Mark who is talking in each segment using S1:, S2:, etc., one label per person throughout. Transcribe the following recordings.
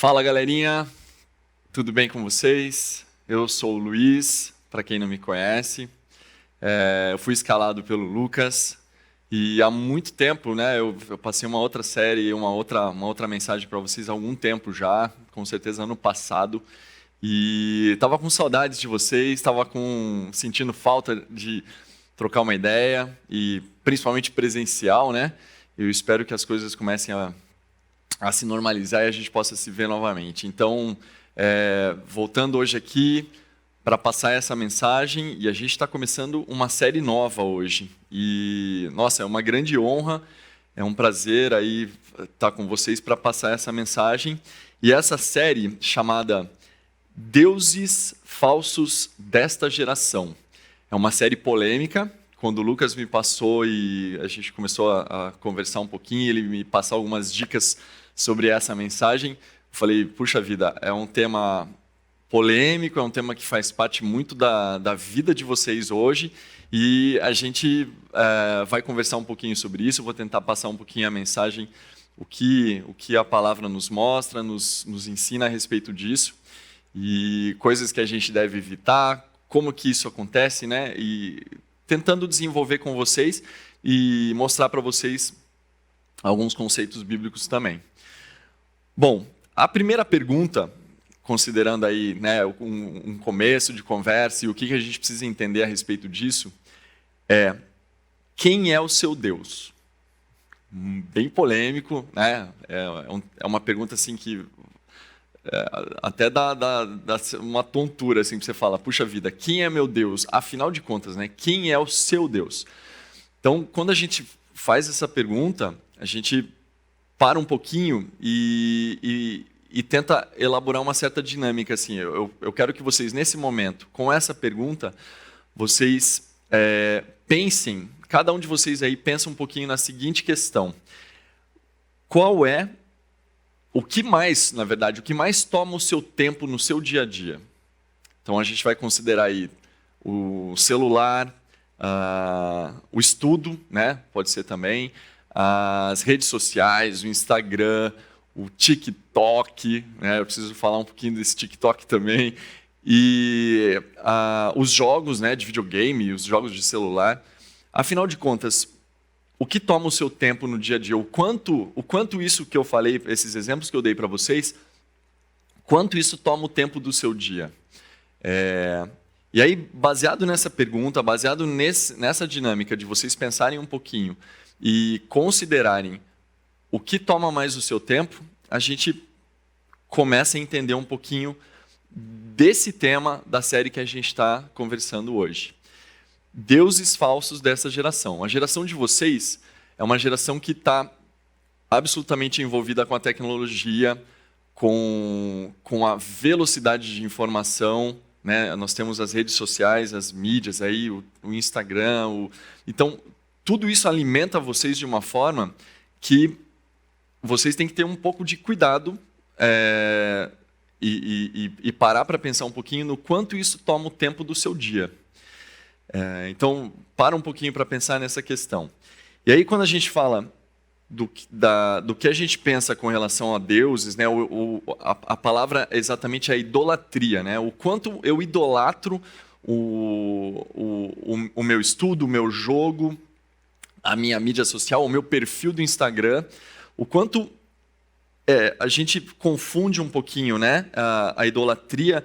S1: Fala, galerinha, tudo bem com vocês? Eu sou o Luiz, para quem não me conhece. Eu fui escalado pelo Lucas e há muito tempo, né, eu passei uma outra série, uma outra mensagem para vocês há algum tempo já, com certeza ano passado. E estava com saudades de vocês, estava sentindo falta de trocar uma ideia e principalmente presencial, né? Eu espero que as coisas comecem a se normalizar e a gente possa se ver novamente. Então, voltando hoje aqui para passar essa mensagem, e a gente está começando uma série nova hoje. E, nossa, é uma grande honra, é um prazer aí estar com vocês para passar essa mensagem. E essa série chamada Deuses Falsos desta Geração. É uma série polêmica. Quando o Lucas me passou e a gente começou a conversar um pouquinho, ele me passou algumas dicas sobre essa mensagem, eu falei, puxa vida, é um tema polêmico, é um tema que faz parte muito da vida de vocês hoje, e a gente vai conversar um pouquinho sobre isso, eu vou tentar passar um pouquinho a mensagem, o que a palavra nos mostra, nos ensina a respeito disso, e coisas que a gente deve evitar, como que isso acontece, né? E tentando desenvolver com vocês e mostrar para vocês alguns conceitos bíblicos também. Bom, a primeira pergunta, considerando aí, né, um começo de conversa e o que a gente precisa entender a respeito disso, é: quem é o seu Deus? Bem polêmico, né? É uma pergunta assim que até dá uma tontura assim, para você falar, puxa vida, quem é meu Deus? Afinal de contas, né? Quem é o seu Deus? Então, quando a gente faz essa pergunta, a gente para um pouquinho e tenta elaborar uma certa dinâmica. Assim, eu quero que vocês, nesse momento, com essa pergunta, vocês pensem, cada um de vocês aí pensa um pouquinho na seguinte questão: qual é o que mais, na verdade, o que mais toma o seu tempo no seu dia a dia? Então, a gente vai considerar aí o celular, o estudo, né? Pode ser também, as redes sociais, o Instagram, o TikTok, né? Eu preciso falar um pouquinho desse TikTok também, e os jogos, né, de videogame, os jogos de celular. Afinal de contas, o que toma o seu tempo no dia a dia? O quanto isso que eu falei, esses exemplos que eu dei para vocês, quanto isso toma o tempo do seu dia? E aí, baseado nessa pergunta, baseado nessa dinâmica de vocês pensarem um pouquinho e considerarem o que toma mais o seu tempo, a gente começa a entender um pouquinho desse tema da série que a gente está conversando hoje. Deuses falsos dessa geração. A geração de vocês é uma geração que está absolutamente envolvida com a tecnologia, com a velocidade de informação, né? Nós temos as redes sociais, as mídias, aí, o Instagram. Então, tudo isso alimenta vocês de uma forma que vocês têm que ter um pouco de cuidado e parar para pensar um pouquinho no quanto isso toma o tempo do seu dia. Então, para um pouquinho para pensar nessa questão. E aí, quando a gente fala do que a gente pensa com relação a deuses, né, a palavra é exatamente a idolatria, né? O quanto eu idolatro o meu estudo, o meu jogo, a minha mídia social, o meu perfil do Instagram, o quanto a gente confunde um pouquinho, né? A idolatria,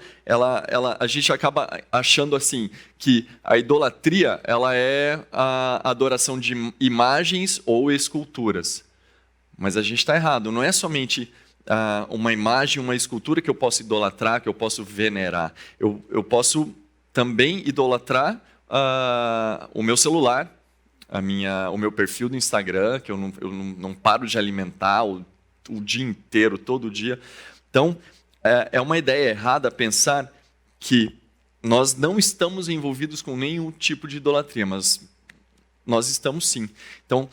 S1: a gente acaba achando assim que a idolatria ela é a adoração de imagens ou esculturas, mas a gente está errado. Não é somente uma imagem, uma escultura que eu posso idolatrar, que eu posso venerar. Eu posso também idolatrar o meu celular, o meu perfil do Instagram, que eu não paro de alimentar o dia inteiro, todo dia. Então, é uma ideia errada pensar que nós não estamos envolvidos com nenhum tipo de idolatria, mas nós estamos sim. Então,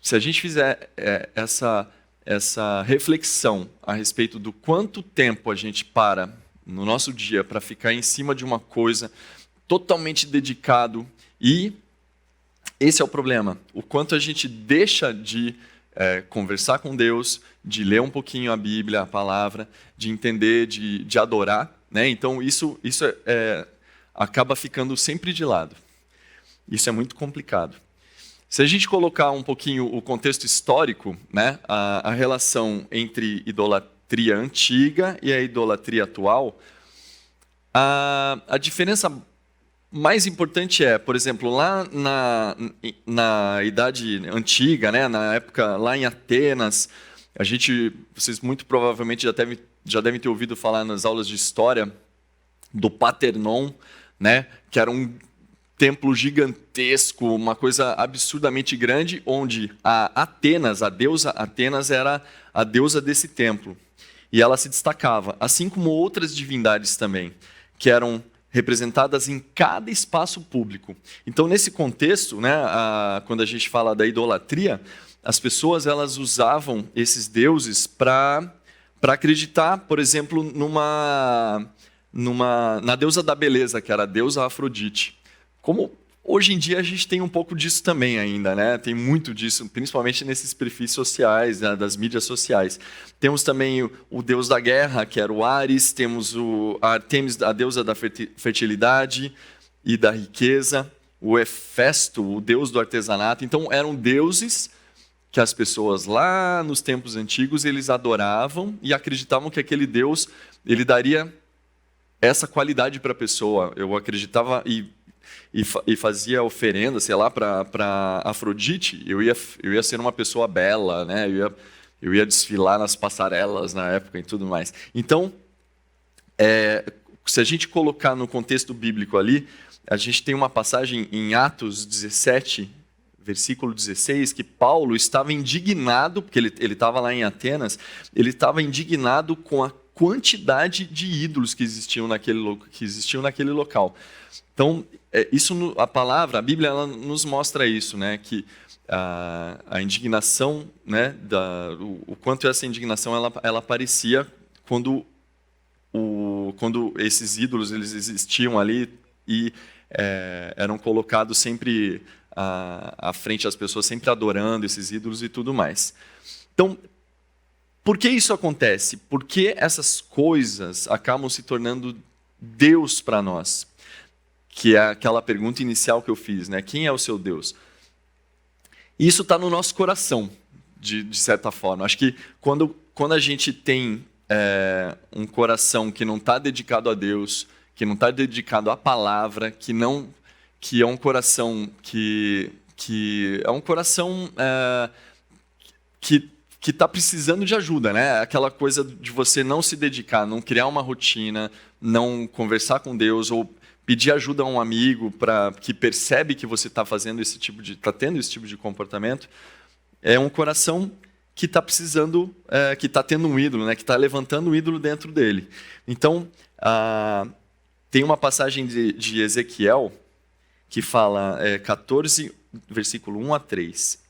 S1: se a gente fizer essa reflexão a respeito do quanto tempo a gente para no nosso dia para ficar em cima de uma coisa totalmente dedicado, e esse é o problema, o quanto a gente deixa de conversar com Deus, de ler um pouquinho a Bíblia, a palavra, de entender, de adorar, né? Então isso acaba ficando sempre de lado. Isso é muito complicado. Se a gente colocar um pouquinho o contexto histórico, né, a relação entre idolatria antiga e a idolatria atual, a diferença mais importante por exemplo, lá na Idade Antiga, né, na época lá em Atenas, vocês muito provavelmente já devem ter ouvido falar nas aulas de história do Partenon, né, que era um templo gigantesco, uma coisa absurdamente grande, onde a deusa Atenas era a deusa desse templo. E ela se destacava, assim como outras divindades também, que eram representadas em cada espaço público. Então, nesse contexto, né, quando a gente fala da idolatria, as pessoas elas usavam esses deuses para acreditar, por exemplo, na deusa da beleza, que era a deusa Afrodite. Como hoje em dia a gente tem um pouco disso também ainda, né? Tem muito disso, principalmente nesses perfis sociais, né, das mídias sociais. Temos também o deus da guerra, que era o Ares, temos a Artemis, a deusa da fertilidade e da riqueza, o Hefesto, o deus do artesanato. Então eram deuses que as pessoas lá nos tempos antigos eles adoravam e acreditavam que aquele deus ele daria essa qualidade para a pessoa. Eu acreditava e fazia oferenda, sei lá, para Afrodite, eu ia ser uma pessoa bela, né? Eu ia desfilar nas passarelas na época e tudo mais. Então, se a gente colocar no contexto bíblico ali, a gente tem uma passagem em Atos 17, versículo 16, que Paulo estava indignado, porque ele estava lá em Atenas, ele estava indignado com a quantidade de ídolos que existiam naquele local. Então, a palavra, a Bíblia, ela nos mostra isso, né? Que a indignação, né? O quanto essa indignação ela aparecia quando esses ídolos eles existiam ali e eram colocados sempre à frente das pessoas, sempre adorando esses ídolos e tudo mais. Então, por que isso acontece? Por que essas coisas acabam se tornando Deus para nós? Que é aquela pergunta inicial que eu fiz, né? Quem é o seu Deus? E isso está no nosso coração, de certa forma. Acho que quando a gente tem um coração que não está dedicado a Deus, que não está dedicado à palavra, que é um coração que é um coração que está precisando de ajuda, né? Aquela coisa de você não se dedicar, não criar uma rotina, não conversar com Deus ou pedir ajuda a um amigo que percebe que você está tendo esse tipo de comportamento, é um coração que está precisando, que está tendo um ídolo, né? Que está levantando um ídolo dentro dele. Então, tem uma passagem de Ezequiel que fala, 14, versículo 1 a 3.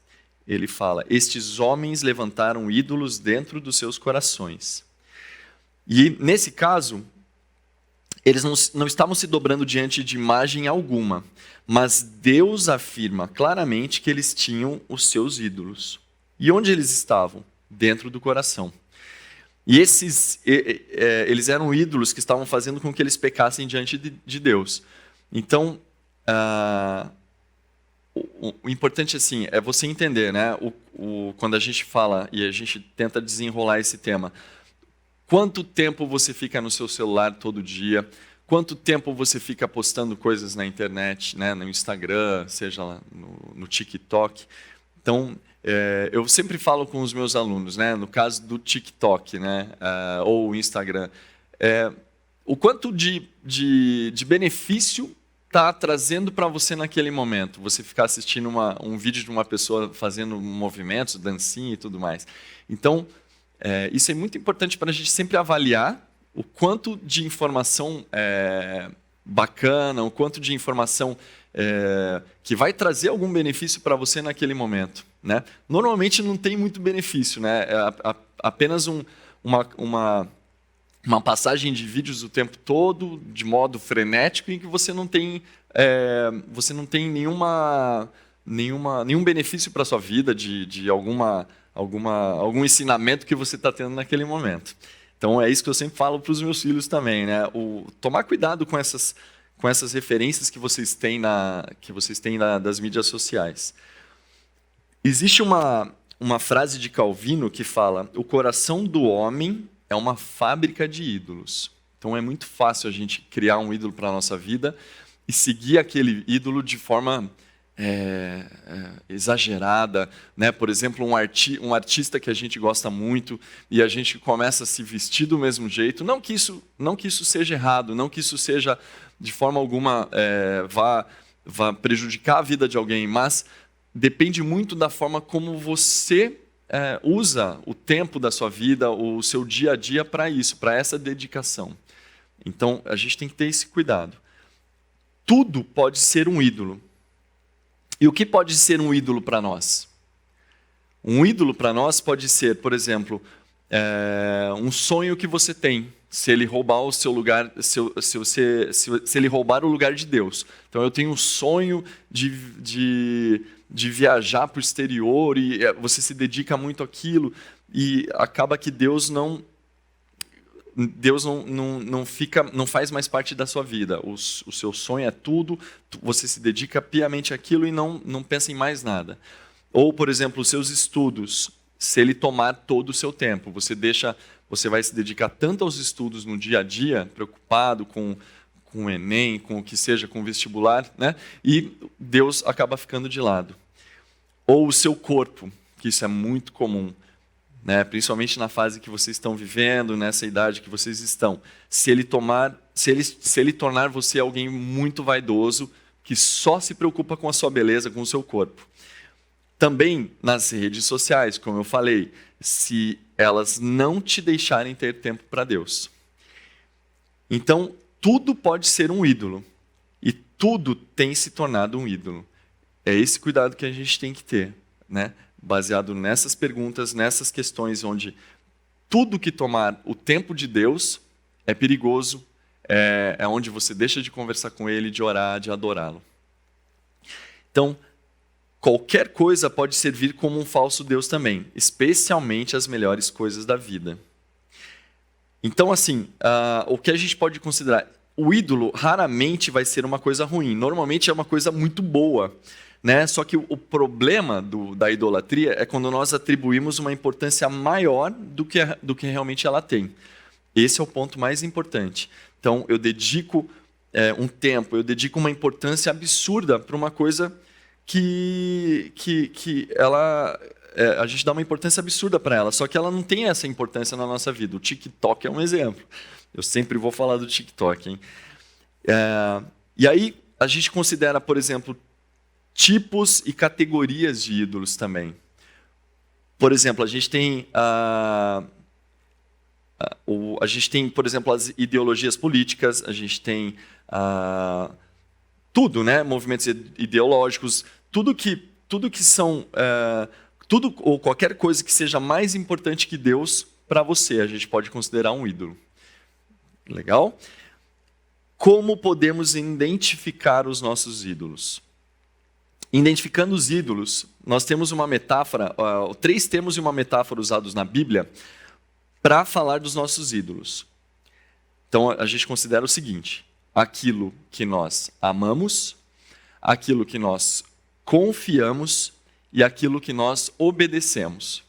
S1: Ele fala, estes homens levantaram ídolos dentro dos seus corações. E, nesse caso, eles não estavam se dobrando diante de imagem alguma, mas Deus afirma claramente que eles tinham os seus ídolos. E onde eles estavam? Dentro do coração. E eles eram ídolos que estavam fazendo com que eles pecassem diante de Deus. Então, o importante assim, é você entender, né? Quando a gente fala e a gente tenta desenrolar esse tema, quanto tempo você fica no seu celular todo dia? Quanto tempo você fica postando coisas na internet, né? No Instagram, seja lá no TikTok? Então, eu sempre falo com os meus alunos, né? No caso do TikTok, né? Ou o Instagram, o quanto de benefício está trazendo para você naquele momento? Você ficar assistindo um vídeo de uma pessoa fazendo movimentos, dancinha e tudo mais. Então, isso é muito importante para a gente sempre avaliar o quanto de informação bacana, o quanto de informação que vai trazer algum benefício para você naquele momento, né? Normalmente não tem muito benefício, né? Apenas uma passagem de vídeos o tempo todo, de modo frenético, em que você não tem nenhum benefício para a sua vida, de alguma algum ensinamento que você está tendo naquele momento. Então é isso que eu sempre falo para os meus filhos também, né? Tomar cuidado com essas referências que vocês têm das mídias sociais. Existe uma frase de Calvino que fala: o coração do homem é uma fábrica de ídolos. Então é muito fácil a gente criar um ídolo para a nossa vida e seguir aquele ídolo de forma exagerada, né? Por exemplo, um artista que a gente gosta muito e a gente começa a se vestir do mesmo jeito. Não que isso seja errado, não que isso seja de forma alguma vá prejudicar a vida de alguém, mas depende muito da forma como você usa o tempo da sua vida, o seu dia a dia para isso, para essa dedicação. Então, a gente tem que ter esse cuidado. Tudo pode ser um ídolo. E o que pode ser um ídolo para nós? Um ídolo para nós pode ser, por exemplo, um sonho que você tem. Se ele roubar o seu lugar, se ele roubar o lugar de Deus. Então eu tenho um sonho de viajar para o exterior e você se dedica muito àquilo e acaba que Deus não faz mais parte da sua vida. O seu sonho é tudo, você se dedica piamente àquilo e não pensa em mais nada. Ou, por exemplo, os seus estudos, se ele tomar todo o seu tempo, você vai se dedicar tanto aos estudos no dia a dia, preocupado com o Enem, com o que seja, com o vestibular, né? E Deus acaba ficando de lado. Ou o seu corpo, que isso é muito comum, né? Principalmente na fase que vocês estão vivendo, nessa idade que vocês estão. Se ele tornar você alguém muito vaidoso, que só se preocupa com a sua beleza, com o seu corpo. Também nas redes sociais, como eu falei, se elas não te deixarem ter tempo para Deus. Então, tudo pode ser um ídolo. E tudo tem se tornado um ídolo. É esse cuidado que a gente tem que ter, né? Baseado nessas perguntas, nessas questões onde tudo que tomar o tempo de Deus é perigoso, é onde você deixa de conversar com Ele, de orar, de adorá-lo. Então, qualquer coisa pode servir como um falso Deus também, especialmente as melhores coisas da vida. Então, assim, o que a gente pode considerar? O ídolo raramente vai ser uma coisa ruim, normalmente é uma coisa muito boa. Né? Só que o problema da idolatria é quando nós atribuímos uma importância maior do que realmente ela tem. Esse é o ponto mais importante. Então, eu dedico um tempo, eu dedico uma importância absurda para uma coisa que a gente dá uma importância absurda para ela, só que ela não tem essa importância na nossa vida. O TikTok é um exemplo. Eu sempre vou falar do TikTok. Hein? E aí, a gente considera, por exemplo, tipos e categorias de ídolos também. Por exemplo, a gente tem, por exemplo, as ideologias políticas, a gente tem tudo, né? Movimentos ideológicos, tudo que são, tudo ou qualquer coisa que seja mais importante que Deus para você, a gente pode considerar um ídolo. Legal? Como podemos identificar os nossos ídolos? Identificando os ídolos, nós temos uma metáfora, 3 termos e uma metáfora usados na Bíblia para falar dos nossos ídolos. Então, a gente considera o seguinte: aquilo que nós amamos, aquilo que nós confiamos e aquilo que nós obedecemos.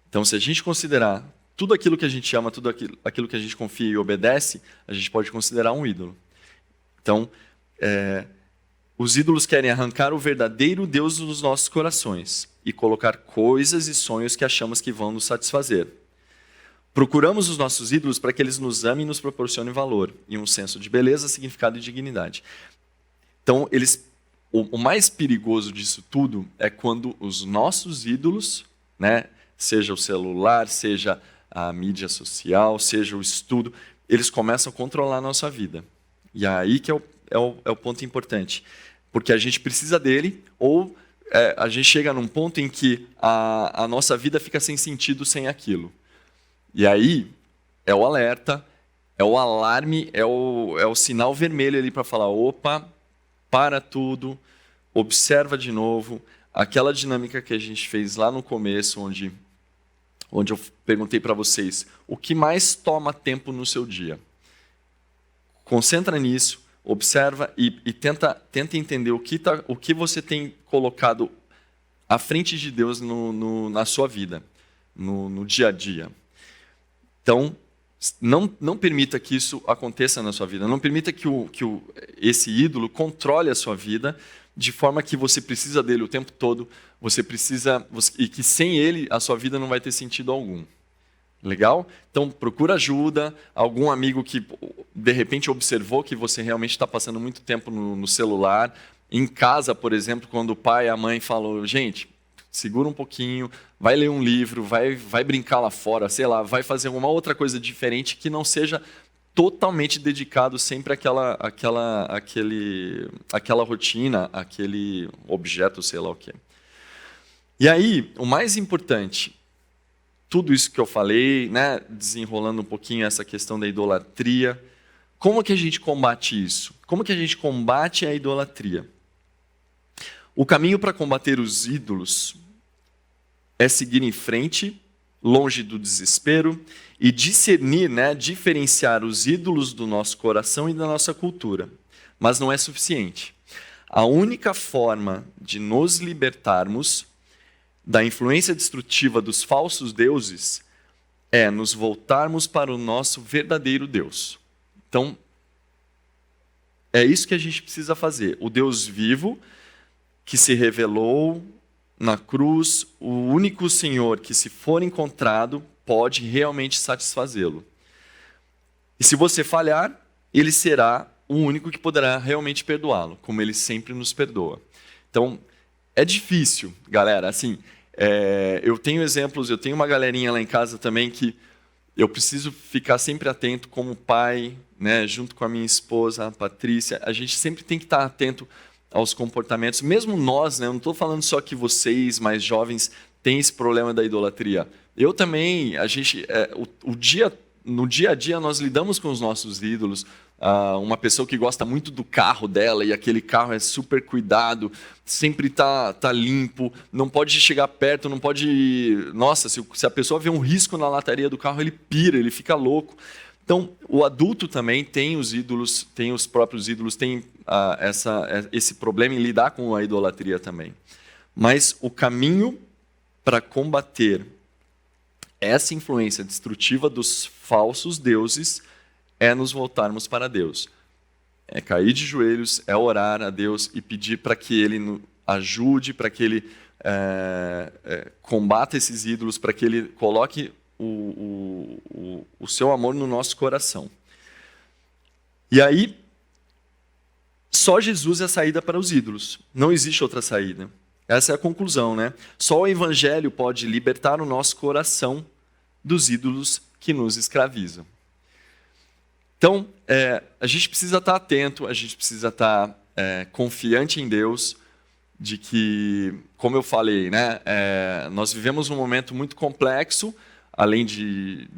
S1: Então, se a gente considerar tudo aquilo que a gente ama, tudo aquilo que a gente confia e obedece, a gente pode considerar um ídolo. Então, os ídolos querem arrancar o verdadeiro Deus dos nossos corações e colocar coisas e sonhos que achamos que vão nos satisfazer. Procuramos os nossos ídolos para que eles nos amem e nos proporcionem valor e um senso de beleza, significado e dignidade. Então, o mais perigoso disso tudo é quando os nossos ídolos, né, seja o celular, seja a mídia social, seja o estudo, eles começam a controlar a nossa vida. E aí que é o ponto importante. Porque a gente precisa dele, ou a gente chega num ponto em que a nossa vida fica sem sentido sem aquilo. E aí é o alerta, é o alarme, é o sinal vermelho ali para falar: opa, para tudo, observa de novo, aquela dinâmica que a gente fez lá no começo, onde eu perguntei para vocês, o que mais toma tempo no seu dia? Concentra nisso, observa e tenta entender o que você tem colocado à frente de Deus na sua vida, no dia a dia. Então, não permita que isso aconteça na sua vida. Não permita que esse ídolo controle a sua vida de forma que você precisa dele o tempo todo, e que sem ele a sua vida não vai ter sentido algum. Legal? Então, procura ajuda, algum amigo que de repente observou que você realmente está passando muito tempo no celular. Em casa, por exemplo, quando o pai e a mãe falam, gente, segura um pouquinho, vai ler um livro, vai brincar lá fora, sei lá, vai fazer uma outra coisa diferente que não seja totalmente dedicado sempre àquela rotina, aquele objeto, sei lá o quê. E aí, o mais importante, tudo isso que eu falei, né, desenrolando um pouquinho essa questão da idolatria, como que a gente combate isso? Como que a gente combate a idolatria? O caminho para combater os ídolos é seguir em frente, longe do desespero, e discernir, né, diferenciar os ídolos do nosso coração e da nossa cultura. Mas não é suficiente. A única forma de nos libertarmos da influência destrutiva dos falsos deuses é nos voltarmos para o nosso verdadeiro Deus. Então, é isso que a gente precisa fazer. O Deus vivo, que se revelou na cruz, o único Senhor que, se for encontrado, pode realmente satisfazê-lo. E se você falhar, ele será o único que poderá realmente perdoá-lo, como ele sempre nos perdoa. Então, é difícil, galera. Assim, eu tenho exemplos, eu tenho uma galerinha lá em casa também que eu preciso ficar sempre atento como pai, né, junto com a minha esposa, a Patrícia. A gente sempre tem que estar atento aos comportamentos. Mesmo nós, né, eu não estou falando só que vocês, mais jovens, têm esse problema da idolatria. Eu também, no dia a dia, nós lidamos com os nossos ídolos. Uma pessoa que gosta muito do carro dela e aquele carro é super cuidado, sempre tá limpo, não pode chegar perto, não pode... Nossa, se a pessoa vê um risco na lataria do carro, ele pira, ele fica louco. Então, o adulto também tem os ídolos, tem os próprios ídolos, tem esse problema em lidar com a idolatria também. Mas o caminho para combater essa influência destrutiva dos falsos deuses é nos voltarmos para Deus. É cair de joelhos, é orar a Deus e pedir para que Ele nos ajude, para que Ele combata esses ídolos, para que Ele coloque o seu amor no nosso coração. E aí, só Jesus é a saída para os ídolos. Não existe outra saída. Essa é a conclusão, né? Só o Evangelho pode libertar o nosso coração dos ídolos que nos escravizam. Então, a gente precisa estar atento, a gente precisa estar confiante em Deus, de que, como eu falei, né, nós vivemos um momento muito complexo, além de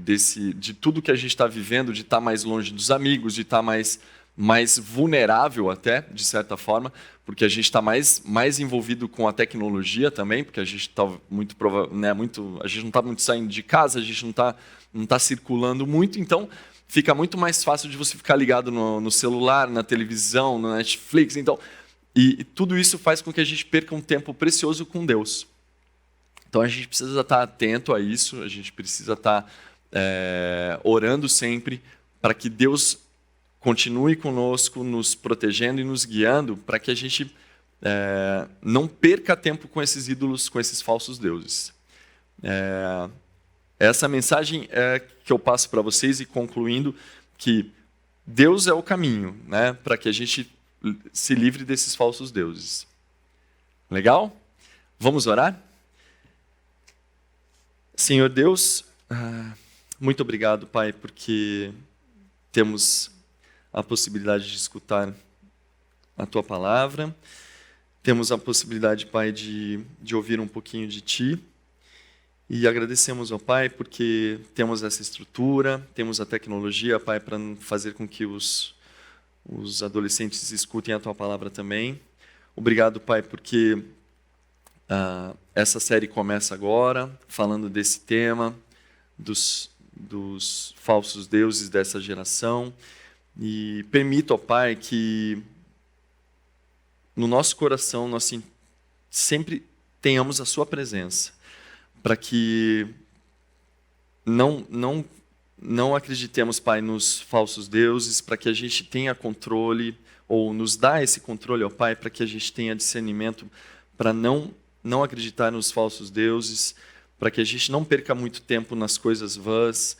S1: tudo que a gente está vivendo, de estar mais longe dos amigos, de estar mais vulnerável até, de certa forma, porque a gente está mais envolvido com a tecnologia também, porque a gente está a gente não está muito saindo de casa, a gente não tá circulando muito, então fica muito mais fácil de você ficar ligado no celular, na televisão, no Netflix, então, e tudo isso faz com que a gente perca um tempo precioso com Deus. Então a gente precisa estar atento a isso, a gente precisa estar orando sempre para que Deus continue conosco, nos protegendo e nos guiando, para que a gente não perca tempo com esses ídolos, com esses falsos deuses. Essa mensagem que eu passo para vocês, e concluindo que Deus é o caminho, né, para que a gente se livre desses falsos deuses. Legal? Vamos orar? Senhor Deus, muito obrigado, Pai, porque temos a possibilidade de escutar a Tua palavra, temos a possibilidade, Pai, de ouvir um pouquinho de Ti, e agradecemos ao Pai porque temos essa estrutura, temos a tecnologia, Pai, para fazer com que os adolescentes escutem a Tua palavra também. Obrigado, Pai, porque Essa série começa agora, falando desse tema, dos falsos deuses dessa geração. E permita, ó Pai, que no nosso coração nós sempre tenhamos a Sua presença, para que não acreditemos, Pai, nos falsos deuses, para que a gente tenha controle, ou nos dá esse controle, ó Pai, para que a gente tenha discernimento para não acreditar nos falsos deuses, para que a gente não perca muito tempo nas coisas vãs,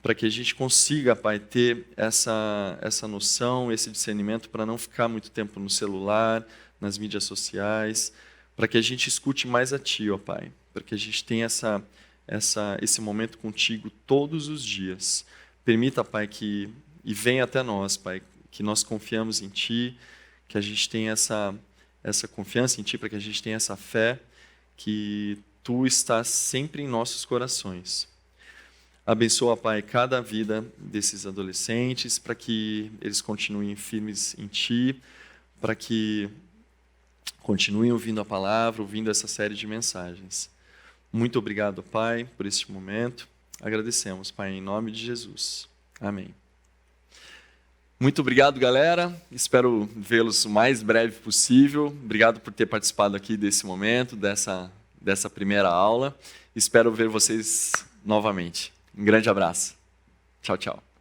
S1: para que a gente consiga, Pai, ter essa noção, esse discernimento para não ficar muito tempo no celular, nas mídias sociais, para que a gente escute mais a Ti, ó Pai, para que a gente tenha esse momento contigo todos os dias. Permita, Pai, e venha até nós, Pai, que nós confiamos em Ti, que a gente tenha essa confiança em Ti, para que a gente tenha essa fé, que Tu estás sempre em nossos corações. Abençoa, Pai, cada vida desses adolescentes, para que eles continuem firmes em Ti, para que continuem ouvindo a palavra, ouvindo essa série de mensagens. Muito obrigado, Pai, por este momento. Agradecemos, Pai, em nome de Jesus. Amém. Muito obrigado, galera. Espero vê-los o mais breve possível. Obrigado por ter participado aqui desse momento, dessa primeira aula. Espero ver vocês novamente. Um grande abraço. Tchau, tchau.